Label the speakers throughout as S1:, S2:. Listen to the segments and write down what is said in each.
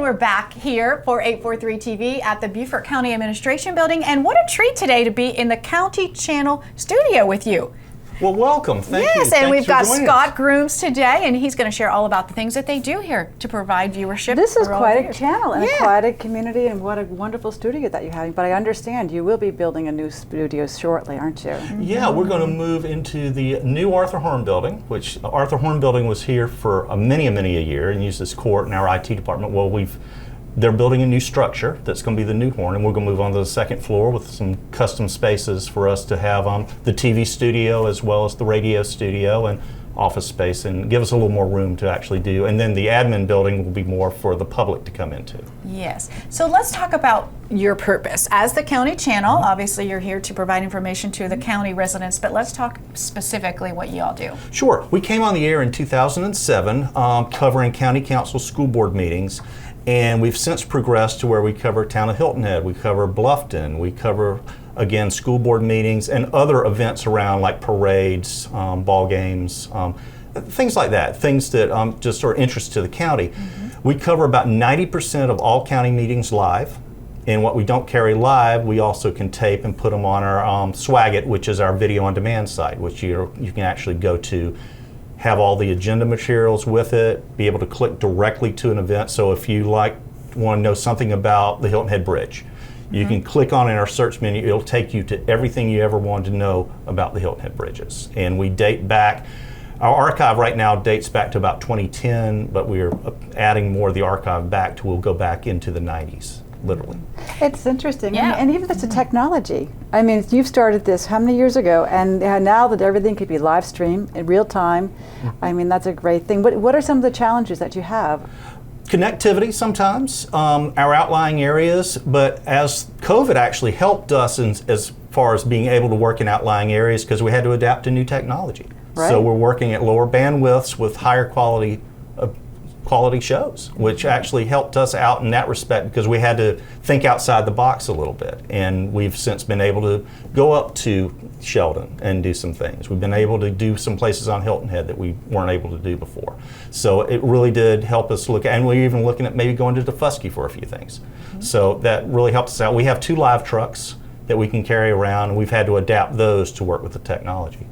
S1: we're back here for 843 TV at the Beaufort County Administration Building, and what a treat today to be in the County Channel studio with you.
S2: Well, welcome. Thank you.
S1: Yes, and we've got Scott Grooms today, and he's going to share all about the things that they do here to provide viewership.
S3: This is quite a channel and quite a community, and what a wonderful studio that you're having. But I understand you will be building a new studio shortly, aren't you?
S2: Yeah, we're going to move into the new Arthur Horn building, which Arthur Horn building was here for many a year and used as court and our IT department. Well, they're building a new structure that's going to be the new Horn, and we're going to move on to the second floor with some custom spaces for us to have the TV studio as well as the radio studio and office space, and give us a little more room to actually do. And then the admin building will be more for the public to come into.
S1: Yes. So let's talk about your purpose. As the county channel, obviously you're here to provide information to the county residents, but let's talk specifically what you all do.
S2: Sure. We came on the air in 2007 covering county council school board meetings. And we've since progressed to where we cover town of Hilton Head, we cover Bluffton, we cover, again, school board meetings and other events around like parades, ball games, things like that, things that just are interest to the county. We cover about 90% of all county meetings live. And what we don't carry live, we also can tape and put them on our Swagit, which is our video on demand site, which you can actually go to, have all the agenda materials with it, be able to click directly to an event. So if you want to know something about the Hilton Head Bridge, you can click on it in our search menu. It'll take you to everything you ever wanted to know about the Hilton Head bridges. And we date back, our archive right now dates back to about 2010, but we're adding more of the archive back to, we'll go back into the 90s. Literally.
S3: It's interesting, and even that's a technology. I mean, you've started this how many years ago, and now that everything could be live streamed in real time, I mean, that's a great thing. What are some of the challenges that you have?
S2: Connectivity sometimes, our outlying areas, but as COVID actually helped us as far as being able to work in outlying areas, because we had to adapt to new technology.
S3: Right.
S2: So we're working at lower bandwidths with higher quality shows, which actually helped us out in that respect, because we had to think outside the box a little bit. And we've since been able to go up to Sheldon and do some things. We've been able to do some places on Hilton Head that we weren't able to do before. So it really did help us look, and we're even looking at maybe going to Defusky for a few things. So that really helped us out. We have 2 live trucks that we can carry around, and we've had to adapt those to work with the technology.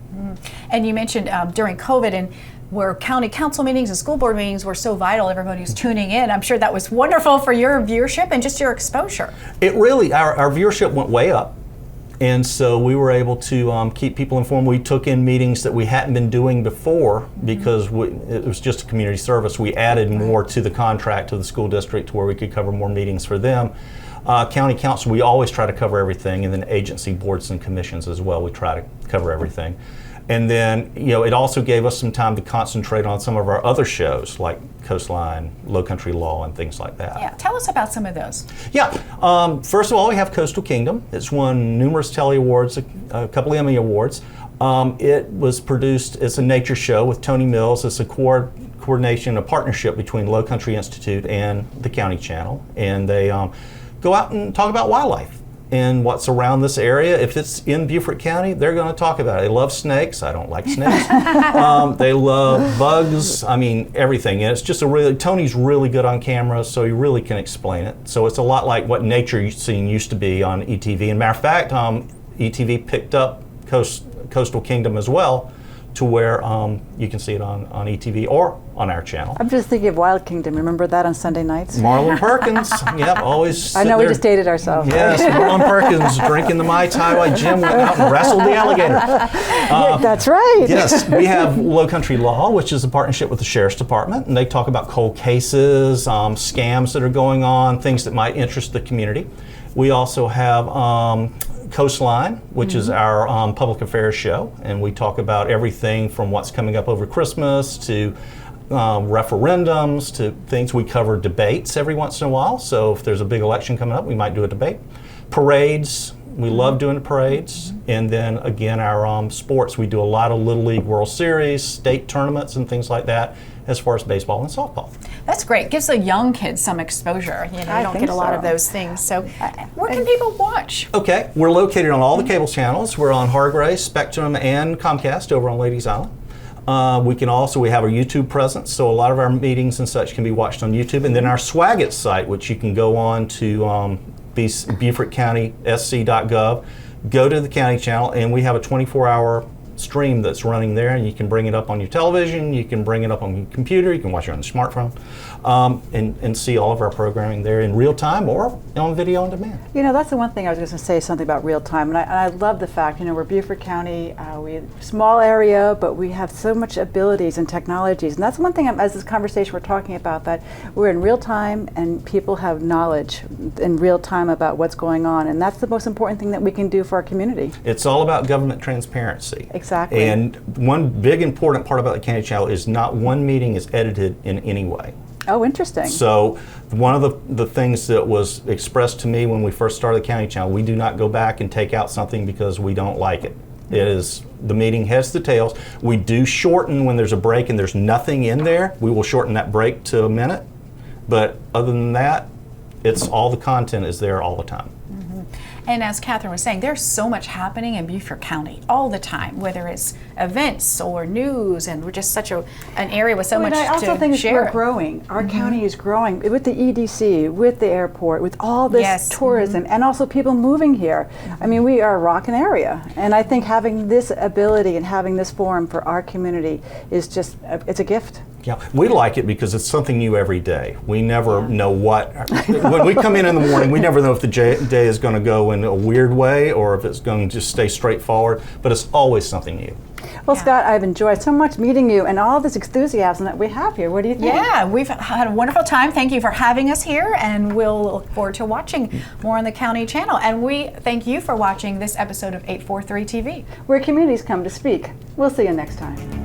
S1: And you mentioned during COVID, and where county council meetings and school board meetings were so vital, everybody was tuning in. I'm sure that was wonderful for your viewership and just your exposure.
S2: It really, our viewership went way up. And so we were able to keep people informed. We took in meetings that we hadn't been doing before because it was just a community service. We added more to the contract to the school district to where we could cover more meetings for them. County council, we always try to cover everything, and then agency boards and commissions as well. We try to cover everything. And then, it also gave us some time to concentrate on some of our other shows like Coastline, Lowcountry Law, and things like that.
S1: Yeah, tell us about some of those.
S2: Yeah, first of all, we have Coastal Kingdom. It's won numerous Telly Awards, a couple Emmy Awards. It was produced, it's a nature show with Tony Mills. It's a coordination, a partnership between Lowcountry Institute and the County Channel. And they go out and talk about wildlife and what's around this area. If it's in Beaufort County, they're going to talk about it. They love snakes. I don't like snakes. They love bugs. I mean, everything. And it's just Tony's really good on camera, so he really can explain it. So it's a lot like what nature scene used to be on ETV. And matter of fact, ETV picked up Coastal Kingdom as well, to where you can see it on ETV or on our channel.
S3: I'm just thinking of Wild Kingdom. Remember that on Sunday nights?
S2: Marlon Perkins. Yep, always.
S3: I know we just dated ourselves.
S2: Yes, Marlon Perkins drinking the Mai Tai while Jim went out and wrestled the alligator.
S3: Yeah, that's right.
S2: Yes, we have Lowcountry Law, which is a partnership with the Sheriff's Department, and they talk about cold cases, scams that are going on, things that might interest the community. We also have Coastline, which is our public affairs show, and we talk about everything from what's coming up over Christmas to referendums to things. We cover debates every once in a while, so if there's a big election coming up, we might do a debate. Parades, we love doing the parades. And then again, our sports, we do a lot of Little League World Series, state tournaments and things like that, as far as baseball and softball.
S1: That's great. Gives the young kids some exposure. You don't get a lot of those things. So where can people watch? Okay, we're located on all the cable channels. We're on Hargray, Spectrum, and Comcast over on Ladies Island.
S2: We have our YouTube presence, so a lot of our meetings and such can be watched on YouTube. And then our Swagit site, which you can go on to BeaufortCountySC.gov, go to the county channel, and we have a 24-hour stream that's running there, and you can bring it up on your television, you can bring it up on your computer, you can watch it on your smartphone, and see all of our programming there in real time or on video on demand.
S3: You know, that's the one thing I was going to say something about real time, and I love the fact, you know, we're Beaufort County, we're a small area, but we have so much abilities and technologies, and that's one thing as this conversation we're talking about, that we're in real time and people have knowledge in real time about what's going on, and that's the most important thing that we can do for our community.
S2: It's all about government transparency.
S3: Exactly.
S2: And one big important part about the county channel is not one meeting is edited in any way.
S3: Oh, interesting.
S2: So one of the things that was expressed to me when we first started the county channel, we do not go back and take out something because we don't like it. It is, the meeting heads to tails. We do shorten when there's a break and there's nothing in there. We will shorten that break to a minute. But other than that, it's all the content is there all the time.
S1: And as Kathryn was saying, there's so much happening in Beaufort County all the time, whether it's events or news, and we're just such an area with so much to share.
S3: I also think we're growing. Our county is growing with the EDC, with the airport, with all this tourism, and also people moving here. I mean, we are a rockin' area, and I think having this ability and having this forum for our community is just, it's a gift.
S2: Yeah, we like it because it's something new every day. We never know what, when we come in the morning, we never know if the day is going to go in a weird way or if it's going to just stay straightforward, but it's always something new.
S3: Well, Scott, I've enjoyed so much meeting you and all this enthusiasm that we have here. What do you think?
S1: Yeah, we've had a wonderful time. Thank you for having us here, and we'll look forward to watching more on the county channel. And we thank you for watching this episode of 843 TV,
S3: where communities come to speak. We'll see you next time.